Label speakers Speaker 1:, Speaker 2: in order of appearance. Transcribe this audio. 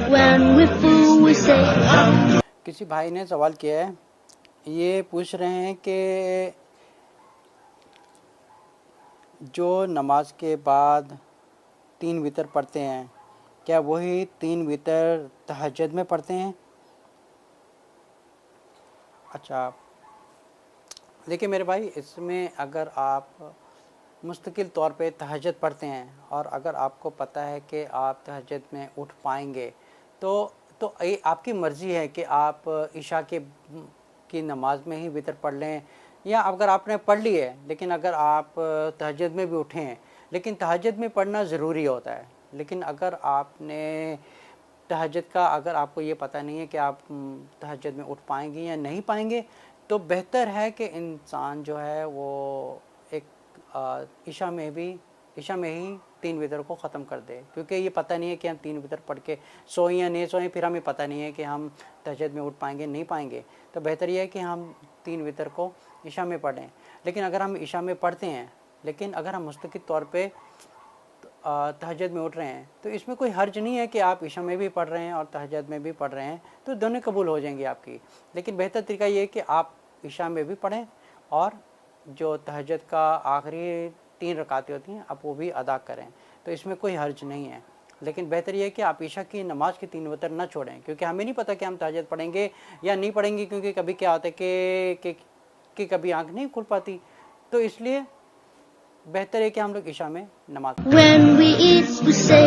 Speaker 1: When we fool, we say.
Speaker 2: किसी भाई ने सवाल किया है, ये पूछ रहे हैं कि जो नमाज के बाद 3 वितर पढ़ते हैं, क्या वही 3 वितर तहज्जुद में पढ़ते हैं? अच्छा, देखिए मेरे भाई, इसमें अगर आप मुस्तकिल तौर पे तहज्जुद पढ़ते हैं और अगर आपको पता है कि आप तहज्जुद में उठ पाएंगे तो ये आपकी मर्ज़ी है कि आप इशा की नमाज में ही वितर पढ़ लें, या अगर आपने पढ़ ली है लेकिन अगर आप तहज्जुद में भी उठे हैं, लेकिन तहज्जुद में पढ़ना ज़रूरी होता है। लेकिन अगर आपने तहज्जुद का अगर आपको ये पता नहीं है कि आप तहज्जुद में उठ पाएंगे या नहीं पाएंगे, तो बेहतर है कि इंसान जो है वो एक इशा में ही 3 वितर को ख़त्म कर दे, क्योंकि ये पता नहीं है कि हम 3 वितर पढ़ के सोएं या नहीं सोएं, फिर हमें पता नहीं है कि हम तहज्जुद में उठ पाएंगे नहीं पाएंगे। तो बेहतर ये है कि हम 3 वितर को इशा में पढ़ें। लेकिन अगर हम इशा में पढ़ते हैं, लेकिन अगर हम मुस्तकिल तौर पे तहज्जुद में उठ रहे हैं, तो इसमें कोई हर्ज नहीं है कि आप इशा में भी पढ़ रहे हैं और तहज्जुद में भी पढ़ रहे हैं, तो दोनों कबूल हो जाएंगी आपकी। लेकिन बेहतर तरीका ये है कि आप इशा में भी पढ़ें और जो तहज्जुद का आखिरी 3 रकातें होती हैं, आप वो भी अदा करें, तो इसमें कोई हर्ज नहीं है। लेकिन बेहतर ये है कि आप इशा की नमाज की 3 वितर ना छोड़ें, क्योंकि हमें नहीं पता कि हम तहज्जुद पढ़ेंगे या नहीं पढ़ेंगे, क्योंकि कभी क्या होता है कि कभी आँख नहीं खुल पाती। तो इसलिए बेहतर है कि हम लोग इशा में नमाज
Speaker 1: When we eat, we say.